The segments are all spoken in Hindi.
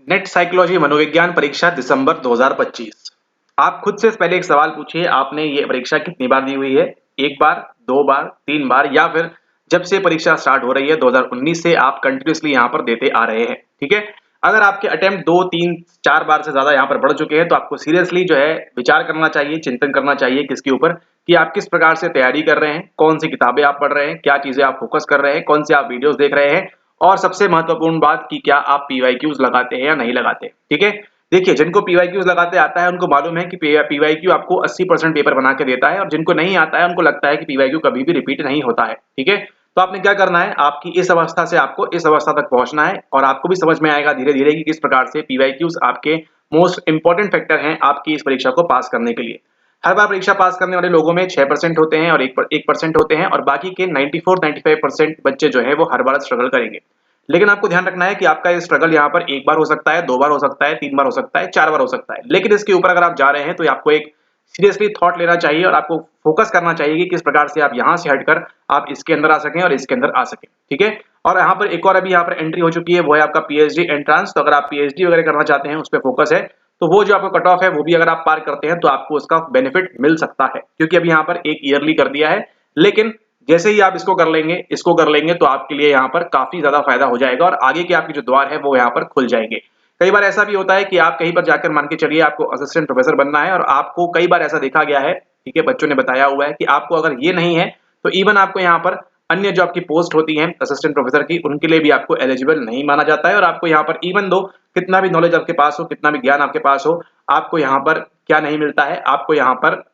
नेट साइकोलॉजी मनोविज्ञान परीक्षा दिसंबर 2025। आप खुद से पहले एक सवाल पूछिए, आपने ये परीक्षा कितनी बार दी हुई है? एक बार, दो बार, तीन बार, या फिर जब से परीक्षा स्टार्ट हो रही है 2019 से आप कंटिन्यूअसली यहाँ पर देते आ रहे हैं। ठीक है, अगर आपके अटेम्प्ट दो तीन चार बार से ज्यादा यहाँ पर बढ़ चुके हैं तो आपको सीरियसली जो है विचार करना चाहिए, चिंतन करना चाहिए किसके ऊपर, कि आप किस प्रकार से तैयारी कर रहे हैं, कौन सी किताबें आप पढ़ रहे हैं, क्या चीजें आप फोकस कर रहे हैं, कौन से आप वीडियोस देख रहे हैं, और सबसे महत्वपूर्ण बात कि क्या आप पीवाईक्यूज लगाते हैं या नहीं लगाते। ठीक है, देखिए जिनको पीवाईक्यूज लगाते आता है उनको मालूम है कि पीवाईक्यू आपको 80% पेपर बना के देता है, और जिनको नहीं आता है उनको लगता है कि पीवाईक्यू कभी भी रिपीट नहीं होता है। ठीक है, तो आपने क्या करना है, आपकी इस अवस्था से आपको इस अवस्था तक पहुंचना है, और आपको भी समझ में आएगा धीरे धीरे कि किस प्रकार से पीवाईक्यूज आपके मोस्ट इंपॉर्टेंट फैक्टर हैं आपकी इस परीक्षा को पास करने के लिए। हर बार परीक्षा पास करने वाले लोगों में 6% होते हैं और 1% होते हैं, और बाकी के 94-95% बच्चे जो है वो हर बार स्ट्रगल करेंगे। लेकिन आपको ध्यान रखना है कि आपका ये स्ट्रगल यहाँ पर एक बार हो सकता है, दो बार हो सकता है, तीन बार हो सकता है, चार बार हो सकता है, लेकिन इसके ऊपर अगर आप जा रहे हैं तो आपको एक सीरियसली थॉट लेना चाहिए और आपको फोकस करना चाहिए कि किस प्रकार से आप यहाँ से हटकर आप इसके अंदर आ सकें और इसके अंदर आ सकें। ठीक है, और यहाँ पर एक और अभी यहाँ पर एंट्री हो चुकी है, वो है आपका पीएचडी एंट्रांस। तो अगर आप पीएचडी वगैरह करना चाहते हैं, उस पर फोकस है, तो वो जो आपका कट ऑफ है वो भी अगर आप पार करते हैं तो आपको उसका बेनिफिट मिल सकता है, क्योंकि अभी यहाँ पर एक ईयरली कर दिया है। लेकिन जैसे ही आप इसको कर लेंगे तो आपके लिए यहाँ पर काफी ज्यादा फायदा हो जाएगा और आगे के आपके जो द्वार है वो यहाँ पर खुल जाएंगे। कई बार ऐसा भी होता है कि आप कहीं पर जाकर मान के चलिए आपको असिस्टेंट प्रोफेसर बनना है, और आपको कई बार ऐसा देखा गया है, ठीक है, बच्चों ने बताया हुआ है कि आपको अगर ये नहीं है तो इवन आपको यहाँ पर अन्य जो आपकी पोस्ट होती है असिस्टेंट प्रोफेसर की, उनके लिए भी आपको एलिजिबल नहीं माना जाता है। और आपको यहाँ पर इवन दो कितना भी नॉलेज आपके पास हो, कितना भी ज्ञान आपके पास हो, आपको यहाँ पर क्या नहीं मिलता है, आपको यहाँ पर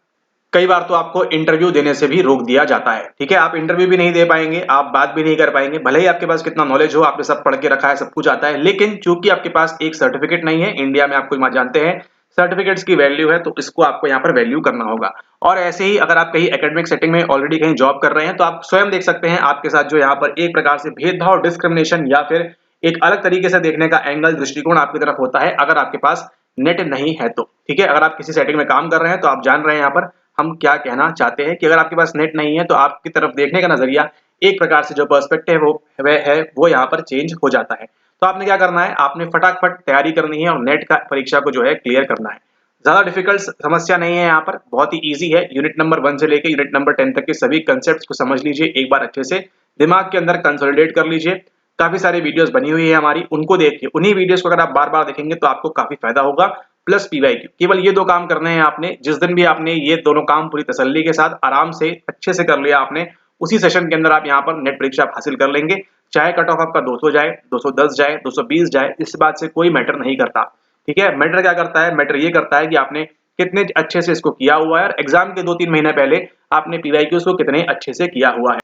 कई बार तो आपको इंटरव्यू देने से भी रोक दिया जाता है। ठीक है, आप इंटरव्यू भी नहीं दे पाएंगे, आप बात भी नहीं कर पाएंगे, भले ही आपके पास कितना नॉलेज हो, आपने सब पढ़ के रखा है, सब कुछ आता है, लेकिन चूंकि आपके पास एक सर्टिफिकेट नहीं है, इंडिया में आपको जानते हैं सर्टिफिकेट्स की वैल्यू है, तो इसको आपको यहाँ पर वैल्यू करना होगा। और ऐसे ही अगर आप कहीं एकेडमिक सेटिंग में ऑलरेडी कहीं जॉब कर रहे हैं तो आप स्वयं देख सकते हैं आपके साथ जो यहाँ पर एक प्रकार से भेदभाव, डिस्क्रिमिनेशन या फिर एक अलग तरीके से देखने का एंगल, दृष्टिकोण आपकी तरफ होता है अगर आपके पास नेट नहीं है तो। ठीक है, अगर आप किसी सेटिंग में काम कर रहे हैं तो आप जान रहे हैं यहाँ पर हम क्या कहना चाहते हैं कि अगर आपके पास नेट नहीं है तो आपकी तरफ देखने का नजरिया, एक प्रकार से जो पर्सपेक्टिव है वो यहाँ पर चेंज हो जाता है। तो आपने क्या करना है, आपने फटाफट तैयारी करनी है और नेट का परीक्षा को जो है क्लियर करना है। ज्यादा डिफिकल्ट समस्या नहीं है, यहाँ पर बहुत ही इजी है। यूनिट नंबर 1 से लेकर यूनिट नंबर 10 तक के सभी कंसेप्ट को समझ लीजिए, एक बार अच्छे से दिमाग के अंदर कंसोलिडेट कर लीजिए। काफी सारी वीडियोस बनी हुई है हमारी, उनको देखिए, उन्हीं वीडियोस को अगर आप बार बार देखेंगे तो आपको काफी फायदा होगा। प्लस पीवाईक्यू, केवल ये दो काम करने हैं आपने। जिस दिन भी आपने ये दोनों काम पूरी तसल्ली के साथ आराम से अच्छे से कर लिया आपने, उसी सेशन के अंदर आप यहाँ पर नेट परीक्षा हासिल कर लेंगे। चाहे कट ऑफ आपका 200 जाए, 210 जाए, 220 जाए, इस बात से कोई मैटर नहीं करता। ठीक है, मैटर क्या करता है, मैटर ये करता है कि आपने कितने अच्छे से इसको किया हुआ है और एग्जाम के 2-3 महीने पहले आपने पीवाईक्यूज को कितने अच्छे से किया हुआ है।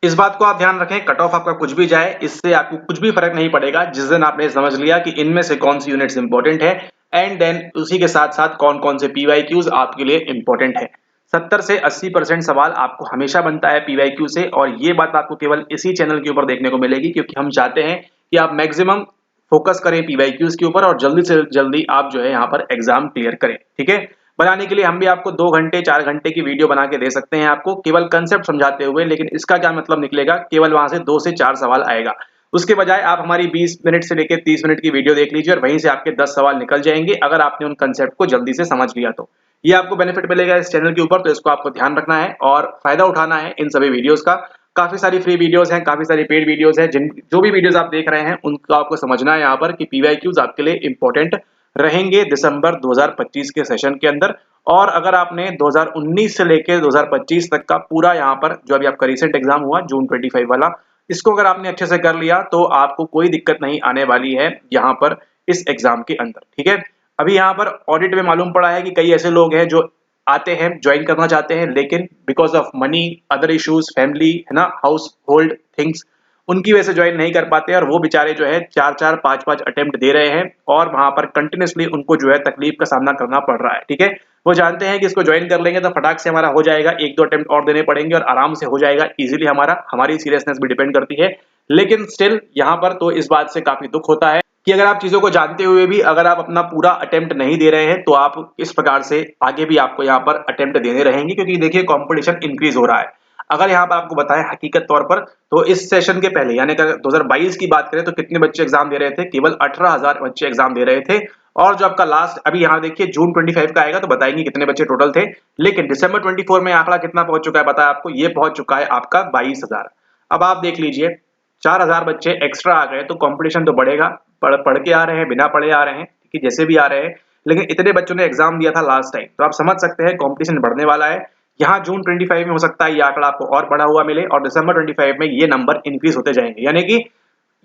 इस बात को आप ध्यान रखें, कट ऑफ आपका कुछ भी जाए, इससे आपको कुछ भी फर्क नहीं पड़ेगा जिस दिन आपने समझ लिया कि इनमें से कौन सी यूनिट्स इंपॉर्टेंट है, एंड देन उसी के साथ साथ कौन कौन से पीवाईक्यूज आपके लिए इंपॉर्टेंट है। 70 से 80% सवाल आपको हमेशा बनता है पीवाईक्यू से, और ये बात आपको केवल इसी चैनल के ऊपर देखने को मिलेगी, क्योंकि हम चाहते हैं कि आप मैक्सिमम फोकस करें पीवाईक्यूज के ऊपर और जल्दी से जल्दी आप जो है यहाँ पर एग्जाम क्लियर करें। ठीक है, बनाने के लिए हम भी आपको 2 घंटे 4 घंटे की वीडियो बना के दे सकते हैं आपको केवल कंसेप्ट समझाते हुए, लेकिन इसका क्या मतलब निकलेगा, केवल वहां से 2 से 4 सवाल आएगा। उसके बजाय आप हमारी 20 मिनट से लेकर 30 मिनट की वीडियो देख लीजिए और वहीं से आपके 10 सवाल निकल जाएंगे अगर आपने उन कंसेप्ट को जल्दी से समझ लिया तो। ये आपको बेनिफिट मिलेगा इस चैनल के ऊपर, तो इसको आपको ध्यान रखना है और फायदा उठाना है इन सभी वीडियोस का। काफी सारी फ्री वीडियोस हैं, काफी सारी पेड वीडियोस हैं, जिन जो भी वीडियोस आप देख रहे हैं उनको आपको समझना है यहाँ पर कि पीवाईक्यूज आपके लिए इंपॉर्टेंट रहेंगे दिसंबर 2025 के सेशन के अंदर। और अगर आपने 2019 से लेकर 2025 तक का पूरा यहाँ पर जो अभी आपका रिसेंट एग्जाम हुआ जून 25 वाला, इसको अगर आपने अच्छे से कर लिया तो आपको कोई दिक्कत नहीं आने वाली है यहाँ पर इस एग्जाम के अंदर। ठीक है, अभी यहाँ पर ऑडिट में मालूम पड़ा है कि कई ऐसे लोग हैं जो आते हैं, ज्वाइन करना चाहते हैं, लेकिन because of money, other issues, family है ना, हाउस होल्ड थिंग्स, उनकी वजह से ज्वाइन नहीं कर पाते और वो बेचारे जो है 4-4 5-5 अटेम्प्ट दे रहे हैं और वहां पर कंटिन्यूसली उनको जो है तकलीफ का सामना करना पड़ रहा है। ठीक है, वो जानते हैं कि इसको ज्वाइन कर लेंगे तो फटाक से हमारा हो जाएगा, 1-2 अटेम्प्ट और देने पड़ेंगे और आराम से हो जाएगा इजीली, हमारी सीरियसनेस भी डिपेंड करती है। लेकिन स्टिल यहाँ पर तो इस बात से काफी दुख होता है कि अगर आप चीजों को जानते हुए भी अगर आप अपना पूरा अटेम्प्ट नहीं दे रहे हैं तो आप इस प्रकार से आगे भी आपको यहाँ पर अटेम्प्ट देने रहेंगे, क्योंकि देखिए कंपटीशन इंक्रीज हो रहा है। अगर यहाँ पर आपको बताएं हकीकत तौर पर, तो इस सेशन के पहले यानी कि 2022 की बात करें तो कितने बच्चे एग्जाम दे रहे थे? केवल 18,000 बच्चे एग्जाम दे रहे थे। और जो आपका लास्ट अभी यहाँ देखिए जून 25 का आएगा तो बताएंगे कितने बच्चे टोटल थे। लेकिन दिसंबर 24 में आंकड़ा कितना पहुंच चुका है बताया आपको? ये पहुंच चुका है आपका 22,000। अब आप देख लीजिए 4,000 बच्चे एक्स्ट्रा आ गए तो कंपटीशन तो बढ़ेगा। पढ़ के आ रहे हैं, बिना पढ़े आ रहे हैं, कि जैसे भी आ रहे हैं, लेकिन इतने बच्चों ने एग्जाम दिया था लास्ट टाइम, तो आप समझ सकते हैं कंपटीशन बढ़ने वाला है। यहाँ जून 25 में हो सकता है ये आंकड़ा आपको और बढ़ा हुआ मिले और दिसंबर 25 में ये नंबर इंक्रीज होते जाएंगे। यानी कि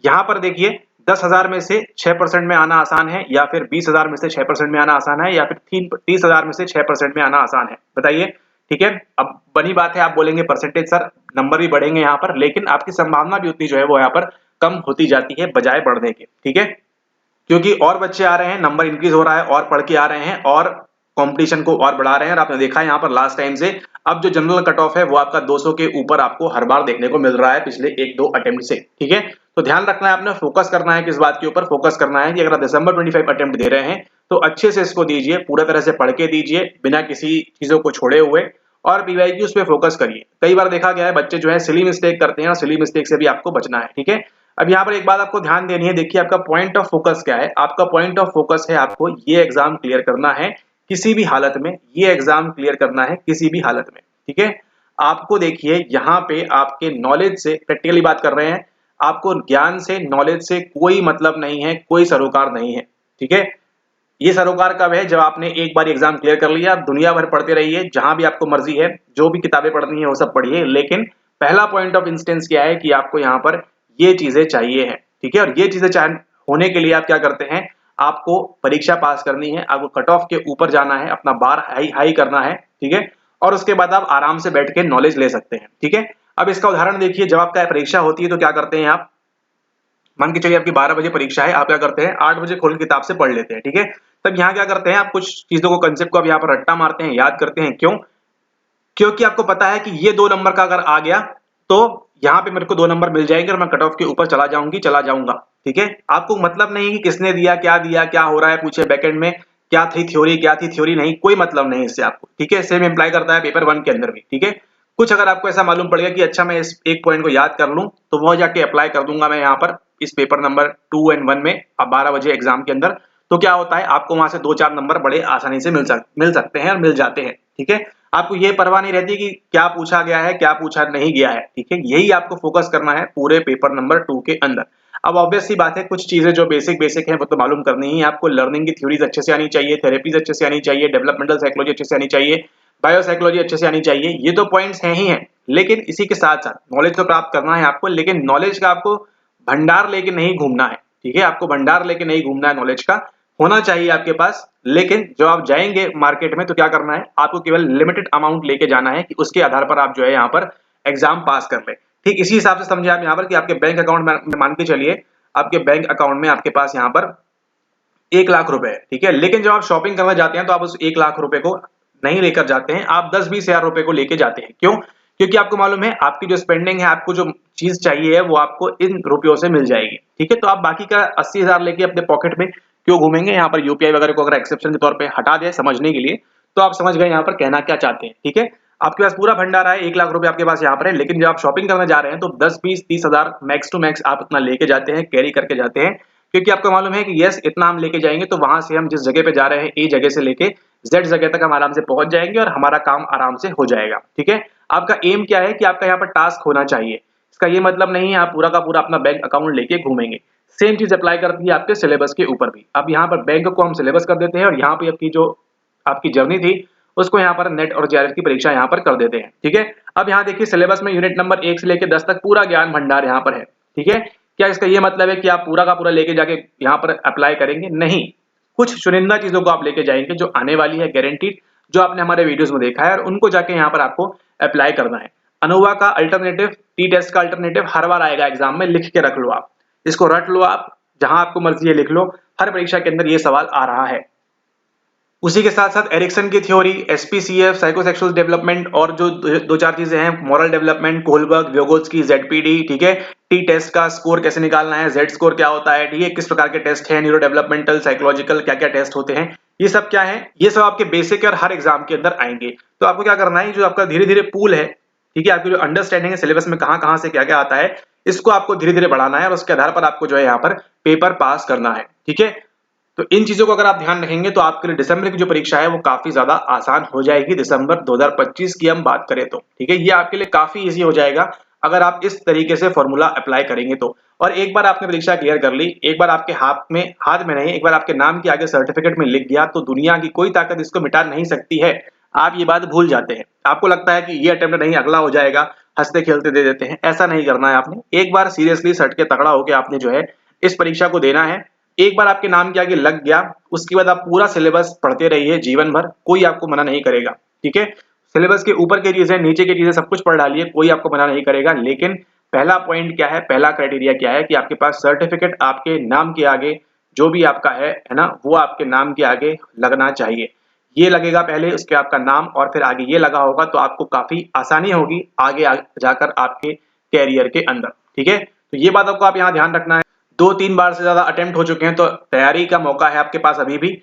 यहाँ पर देखिए 10,000 में से 6% में आना आसान है, या फिर 20,000 में से 6% में आना आसान है, या फिर 30,000 में से 6% में आना आसान है? बताइए। ठीक है, अब बनी बात है, आप बोलेंगे परसेंटेज सर नंबर भी बढ़ेंगे यहाँ पर, लेकिन आपकी संभावना भी उतनी जो है वो यहाँ पर कम होती जाती है बजाय बढ़ने के। ठीक है, क्योंकि और बच्चे आ रहे हैं, नंबर इंक्रीज हो रहा है, और पढ़ के आ रहे हैं और कंपटीशन को और बढ़ा रहे हैं। और आपने देखा है यहाँ पर लास्ट टाइम से अब जो जनरल कट ऑफ है वो आपका 200 के ऊपर आपको हर बार देखने को मिल रहा है पिछले 1-2 अटेम्प्ट से। ठीक है, तो ध्यान रखना है, आपने फोकस करना है, किस बात के ऊपर फोकस करना है कि अगर आप दिसंबर 25 अटेम्प्ट दे रहे हैं तो अच्छे से इसको दीजिए, पूरा तरह से पढ़ के दीजिए बिना किसी चीजों को छोड़े हुए, और पीवाईक्यूज पे फोकस करिए। कई बार देखा गया है बच्चे जो है सिली मिस्टेक करते हैं और सिली मिस्टेक से भी आपको बचना है। ठीक है, अब यहाँ पर एक बात आपको ध्यान देनी है, देखिए आपका पॉइंट ऑफ फोकस क्या है? आपका पॉइंट ऑफ फोकस है आपको ये एग्जाम क्लियर करना है किसी भी हालत में, ये एग्जाम क्लियर करना है किसी भी हालत में। ठीक है, आपको देखिए यहाँ पे आपके नॉलेज से, प्रैक्टिकली बात कर रहे हैं, आपको ज्ञान से नॉलेज से कोई मतलब नहीं है, कोई सरोकार नहीं है। ठीक है, ये सरोकार कब है? जब आपने एक बार एग्जाम क्लियर कर लिया। आप दुनिया भर पढ़ते रहिए, जहां भी आपको मर्जी है, जो भी किताबें पढ़नी है वो सब पढ़िए, लेकिन पहला पॉइंट ऑफ इंस्टेंस क्या है कि आपको यहाँ पर ये चीजें चाहिए हैं। ठीक है, और ये चीजें होने के लिए आप क्या करते हैं? आपको परीक्षा पास करनी है, आपको कट ऑफ के ऊपर जाना है, अपना बार हाई हाई करना है। ठीक है, और उसके बाद आप आराम से बैठ के नॉलेज ले सकते हैं। ठीक है, अब इसका उदाहरण देखिए, जब आपका परीक्षा होती है तो क्या करते हैं आप? मान के चलिए आपकी 12 बजे परीक्षा है, आप क्या करते हैं? 8 बजे खोल किताब से पढ़ लेते हैं। ठीक है, तब यहाँ क्या करते हैं आप? कुछ चीजों को, कंसेप्ट को आप यहाँ पर रट्टा मारते हैं, याद करते हैं। क्यों? क्योंकि आपको पता है कि ये 2 नंबर का अगर आ गया तो यहाँ पे मेरे को 2 नंबर मिल जाएंगे और मैं कट ऑफ के ऊपर चला जाऊंगा। ठीक है, आपको मतलब नहीं कि किसने दिया, क्या हो रहा है, पूछे बैकएंड में क्या थी थ्योरी नहीं, कोई मतलब नहीं इससे आपको। ठीक है, सेम इंप्लाई करता है पेपर 1 के अंदर भी। ठीक है, कुछ अगर आपको ऐसा मालूम पड़ गया कि अच्छा मैं इस एक पॉइंट को याद कर लूं तो वो जाके अप्लाई कर दूंगा मैं यहाँ पर इस पेपर नंबर 2 और 1 में, अब 12 बजे एग्जाम के अंदर, तो क्या होता है आपको वहां से 2-4 नंबर बड़े आसानी से मिल सकते हैं और मिल जाते हैं। ठीक है, आपको ये परवाह नहीं रहती कि क्या पूछा गया है, क्या पूछा नहीं गया है। ठीक है, यही आपको फोकस करना है पूरे पेपर नंबर 2 के अंदर। अब ऑब्वियस सी बात है, कुछ चीजें जो बेसिक है वो तो मालूम करनी ही है आपको। लर्निंग की थ्योरीज अच्छे से आनी चाहिए, थेरेपीज अच्छे से आनी चाहिए, डेवलपमेंटल साइकोलॉजी अच्छे से आनी चाहिए, बायो साइकोलॉजी अच्छे से आनी चाहिए। ये तो पॉइंट्स हैं ही हैं, लेकिन इसी के साथ साथ नॉलेज तो प्राप्त करना है आपको, लेकिन नॉलेज का आपको भंडार लेके नहीं घूमना है। ठीक है, आपको भंडार लेके नहीं घूमना है, नॉलेज का होना चाहिए आपके पास, लेकिन जो आप जाएंगे मार्केट में तो क्या करना है? आपको केवल लिमिटेड अमाउंट लेके जाना है कि उसके आधार पर आप जो है यहाँ पर एग्जाम पास कर ले। ठीक इसी हिसाब से समझे आप यहाँ पर कि आपके बैंक अकाउंट में मान के चलिए आपके बैंक अकाउंट में आपके पास यहाँ पर 1 लाख रुपए है। ठीक है, लेकिन जब आप शॉपिंग करने जाते हैं तो आप उस 1 लाख रुपए को नहीं लेकर जाते हैं, आप 10-20 हजार रुपए को लेके जाते हैं। क्यों? क्योंकि आपको मालूम है आपकी जो स्पेंडिंग है, आपको जो चीज चाहिए है वो आपको इन रुपयों से मिल जाएगी। ठीक है, तो आप बाकी का 80,000 लेके अपने पॉकेट में क्यों घूमेंगे? यहाँ पर यूपीआई वगैरह को अगर एक्सेप्शन के तौर पे हटा दें समझने के लिए, तो आप समझ गए यहाँ पर कहना क्या चाहते हैं। ठीक है, आपके पास पूरा भंडारा है, 1 लाख रुपए आपके पास यहाँ पर है, लेकिन जब आप शॉपिंग करने जा रहे हैं तो 10-20-30 हजार मैक्स टू मैक्स आप इतना लेके जाते हैं, कैरी करके जाते हैं, क्योंकि आपको मालूम है कि यस इतना हम लेके जाएंगे तो वहां से हम जिस जगह पे जा रहे हैं, ए जगह से लेके जेड जगह तक हम आराम से पहुंच जाएंगे और हमारा काम आराम से हो जाएगा। ठीक है, आपका एम क्या है कि आपका यहाँ पर टास्क होना चाहिए। इसका ये मतलब नहीं है आप पूरा का पूरा अपना बैंक अकाउंट लेके घूमेंगे। सेम चीज अप्लाई करती है आपके सिलेबस के ऊपर भी। अब यहाँ पर बैंक को हम सिलेबस कर देते हैं और यहाँ पे आपकी जो आपकी जर्नी थी उसको यहाँ पर नेट और जेआरएफ की परीक्षा यहाँ पर कर देते हैं। ठीक है, अब यहाँ देखिए सिलेबस में यूनिट नंबर 1 से लेकर 10 तक पूरा ज्ञान भंडार यहाँ पर है। ठीक है, क्या इसका ये मतलब है कि आप पूरा का पूरा लेके जाके यहाँ पर अप्लाई करेंगे? नहीं, कुछ चुनिंदा चीजों को आप लेके जाएंगे जो आने वाली है गारंटीड, जो आपने हमारे वीडियोस में देखा है, और उनको जाके यहाँ पर आपको अप्लाई करना है। अनोवा का अल्टरनेटिव, टी टेस्ट का अल्टरनेटिव हर बार आएगा एग्जाम में, लिख के रख लो आप, इसको रट लो आप, जहां आपको मर्जी है लिख लो, हर परीक्षा के अंदर ये सवाल आ रहा है। उसी के साथ साथ एरिक्सन की थ्योरी, एसपीसीएफ, साइकोसेक्सुअल डेवलपमेंट, और जो 2-4 चीजें हैं, मॉरल डेवलपमेंट, कोहलबर्ग, व्योगोत्स्की, जेडपीडी। ठीक है, टी टेस्ट का स्कोर कैसे निकालना है, जेड स्कोर क्या होता है, ठीक है, किस प्रकार के टेस्ट हैं, न्यूरो डेवलपमेंटल, साइकोलॉजिकल, क्या क्या टेस्ट होते हैं, ये सब क्या है, ये सब आपके बेसिक और हर एग्जाम के अंदर आएंगे। तो आपको क्या करना है, जो आपका धीरे धीरे पूल है, ठीक है, आपकी जो अंडरस्टैंडिंग है सिलेबस में कहाँ से क्या क्या आता है, इसको आपको धीरे धीरे बढ़ाना है और उसके आधार पर आपको जो है यहाँ पर पेपर पास करना है। ठीक है, तो इन चीजों को अगर आप ध्यान रखेंगे तो आपके लिए दिसंबर की जो परीक्षा है वो काफी ज्यादा आसान हो जाएगी। दिसंबर 2025 की हम बात करें तो ठीक है, ये आपके लिए काफी इजी हो जाएगा अगर आप इस तरीके से फॉर्मूला अप्लाई करेंगे तो। और एक बार आपने परीक्षा क्लियर कर ली, एक बार आपके हाथ में नहीं, एक बार आपके नाम के आगे सर्टिफिकेट में लिख गया तो दुनिया की कोई ताकत इसको मिटा नहीं सकती है। आप ये बात भूल जाते हैं, आपको लगता है कि ये अटेम्प्ट नहीं अगला हो जाएगा, हंसते खेलते दे देते हैं। ऐसा नहीं करना है आपने, एक बार सीरियसली सट के तगड़ा होकर आपने जो है इस परीक्षा को देना है। एक बार आपके नाम के आगे लग गया, उसके बाद आप पूरा सिलेबस पढ़ते रहिए जीवन भर, कोई आपको मना नहीं करेगा। ठीक है, सिलेबस के ऊपर की चीजें नीचे की चीजें सब कुछ पढ़ डालिए, कोई आपको मना नहीं करेगा। लेकिन पहला पॉइंट क्या है, पहला क्राइटेरिया क्या है कि आपके पास सर्टिफिकेट आपके नाम के आगे जो भी आपका है ना, वो आपके नाम के आगे लगना चाहिए। ये लगेगा पहले, उसके आपका नाम और फिर आगे ये लगा होगा तो आपको काफी आसानी होगी आगे जाकर आपके कैरियर के अंदर। ठीक है, तो ये बात आपको आप यहाँ ध्यान रखना है। 2-3 बार से ज्यादा अटेम्प्ट हो चुके हैं तो तैयारी का मौका है आपके पास अभी भी,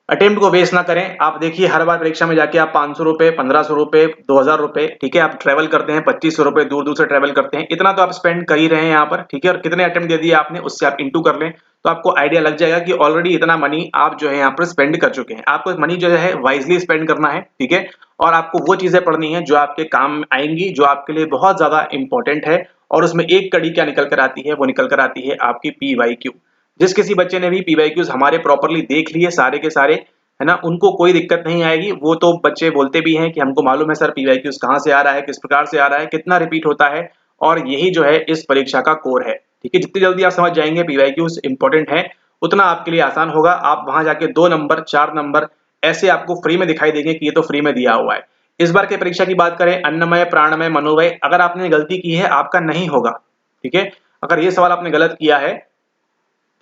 अटेम्प्ट को वेस्ट ना करें। आप देखिए हर बार परीक्षा में जाके आप 500 रुपए, 1500 रुपए, 2000 रुपए, ठीक है, आप ट्रेवल करते हैं, 2500 रुपए दूर दूर से ट्रेवल करते हैं, इतना तो आप स्पेंड कर ही रहे हैं यहाँ पर। ठीक है, और कितने अटेम्प्ट दे दिए आपने उससे आप इंटू कर लें तो आपको आइडिया लग जाएगा कि ऑलरेडी इतना मनी आप जो है यहाँ पर स्पेंड कर चुके हैं। आपको मनी जो है वाइजली स्पेंड करना है। ठीक है, और आपको वो चीजें पढ़नी है जो आपके काम आएंगी, जो आपके लिए बहुत ज्यादा इंपॉर्टेंट है। और उसमें एक कड़ी क्या निकल कर आती है, वो निकल कर आती है आपकी PYQ। जिस किसी बच्चे ने भी PYQs हमारे प्रॉपरली देख लिए सारे के सारे, है ना, उनको कोई दिक्कत नहीं आएगी। वो तो बच्चे बोलते भी हैं कि हमको मालूम है सर PYQs कहाँ से आ रहा है, किस प्रकार से आ रहा है, कितना रिपीट होता है, और यही जो है इस परीक्षा का कोर है। ठीक है, जितनी जल्दी आप समझ जाएंगे PYQs इंपॉर्टेंट है, उतना आपके लिए आसान होगा। आप वहां जाके 2 नंबर 4 नंबर ऐसे आपको फ्री में दिखाई देंगे कि ये तो फ्री में दिया हुआ है। इस बार की परीक्षा की बात करें, अन्नमय, प्राणमय, मनोमय, अगर आपने गलती की है आपका नहीं होगा। ठीक है, अगर ये सवाल आपने गलत किया है,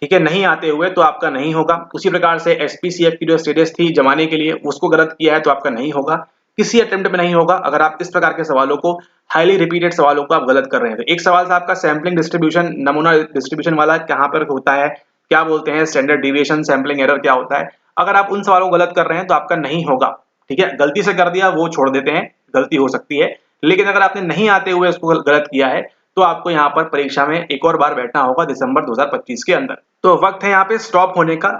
ठीक है, नहीं आते हुए तो आपका नहीं होगा। उसी प्रकार से SPCF की जो स्टेटस थी जमाने के लिए, उसको गलत किया है तो आपका नहीं होगा, किसी अटेम्प्ट में नहीं होगा। अगर आप इस प्रकार के सवालों को, हाईली रिपीटेड सवालों को आप गलत कर रहे हैं तो एक सवाल था आपका सैम्पलिंग डिस्ट्रीब्यूशन, नमूना डिस्ट्रीब्यूशन वाला, कहां पर होता है, क्या बोलते हैं, स्टैंडर्ड डिविएशन, सैम्पलिंग एरर क्या होता है। अगर आप उन सवालों को गलत कर रहे हैं तो आपका नहीं होगा। ठीक है, गलती से कर दिया वो छोड़ देते हैं, गलती हो सकती है, लेकिन अगर आपने नहीं आते हुए उसको गलत किया है तो आपको यहाँ पर परीक्षा में एक और बार बैठना होगा दिसंबर 2025 के अंदर। तो वक्त है यहाँ पे स्टॉप होने का,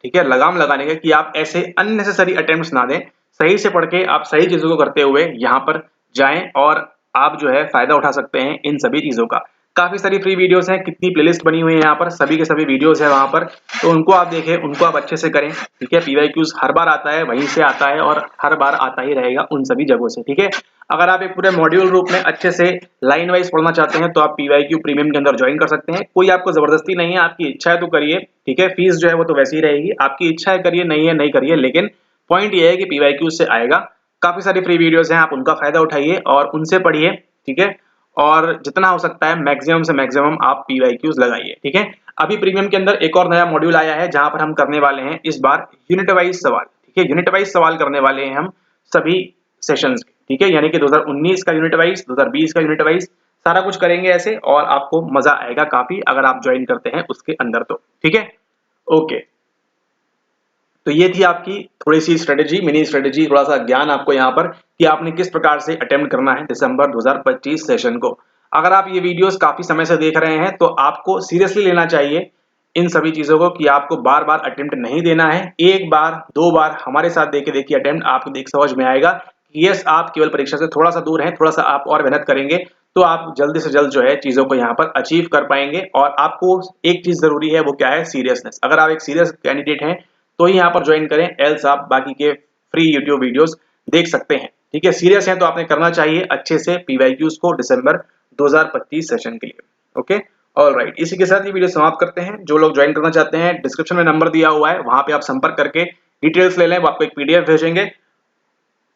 ठीक है, लगाम लगाने का, कि आप ऐसे अननेसेसरी अटेम्प्ट्स ना दें। सही से पढ़ के आप सही चीजों को करते हुए यहाँ पर जाएं और आप जो है फायदा उठा सकते हैं इन सभी चीजों का। काफी सारी फ्री वीडियोस हैं, कितनी प्लेलिस्ट बनी हुई है यहाँ पर, सभी के सभी वीडियोस है वहां पर, तो उनको आप देखें, उनको आप अच्छे से करें। ठीक है, PYQs हर बार आता है, वहीं से आता है और हर बार आता ही रहेगा उन सभी जगहों से। ठीक है, अगर आप एक पूरे मॉड्यूल रूप में अच्छे से लाइन वाइज पढ़ना चाहते हैं तो आप PYQ प्रीमियम के अंदर ज्वाइन कर सकते हैं। कोई आपको जबरदस्ती नहीं है, आपकी इच्छा है तो करिए। ठीक है, फीस जो है वो तो वैसी ही रहेगी, आपकी इच्छा है करिए, नहीं है नहीं करिए, लेकिन पॉइंट ये है कि PYQ से आएगा। काफी सारी फ्री वीडियोस हैं, आप उनका फायदा उठाइए और उनसे पढ़िए। ठीक है, और जितना हो सकता है मैक्सिमम से मैक्सिमम आप PYQs लगाइए। ठीक है, अभी प्रीमियम के अंदर एक और नया मॉड्यूल आया है जहां पर हम करने वाले हैं इस बार यूनिट वाइज सवाल। ठीक है, यूनिट वाइज सवाल करने वाले हैं हम सभी सेशंस के। ठीक है, यानी कि 2019 का यूनिट वाइज, 2020 का यूनिट वाइज, सारा कुछ करेंगे ऐसे, और आपको मजा आएगा काफी अगर आप ज्वाइन करते हैं उसके अंदर तो। ठीक है, ओके, तो ये थी आपकी थोड़ी सी स्ट्रेटेजी, मिनी स्ट्रेटेजी, थोड़ा सा ज्ञान आपको यहाँ पर कि आपने किस प्रकार से अटेम्प्ट करना है दिसंबर 2025 सेशन को। अगर आप ये वीडियोस काफी समय से देख रहे हैं तो आपको सीरियसली लेना चाहिए इन सभी चीजों को, कि आपको बार बार अटेम्प्ट नहीं देना है। एक बार 2 बार हमारे साथ देखे देखिए अटेम्प्ट, आपको देख समझ में आएगा कि यस, आप केवल परीक्षा से थोड़ा सा दूर हैं, थोड़ा सा आप और मेहनत करेंगे तो आप जल्दी से जल्द जो है चीजों को यहाँ पर अचीव कर पाएंगे। और आपको एक चीज जरूरी है, वो क्या है, सीरियसनेस। अगर आप एक सीरियस कैंडिडेट हैं तो ही यहाँ पर ज्वाइन करें, एल्स आप बाकी के फ्री यूट्यूब वीडियोस देख सकते हैं। ठीक है, सीरियस हैं तो आपने करना चाहिए अच्छे से PYQs को दिसंबर 2025 सेशन के लिए। ओके, ऑलराइट, इसी के साथ ये वीडियो समाप्त करते हैं। जो लोग ज्वाइन करना चाहते हैं, डिस्क्रिप्शन में नंबर दिया हुआ है, वहां पे आप संपर्क करके डिटेल्स ले लें, वो आपको एक PDF भेजेंगे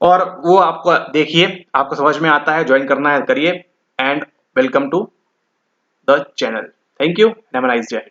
और वो आपको देखिए, आपको समझ में आता है, ज्वाइन करना है करिए। And welcome to the channel. Thank you, have a nice day.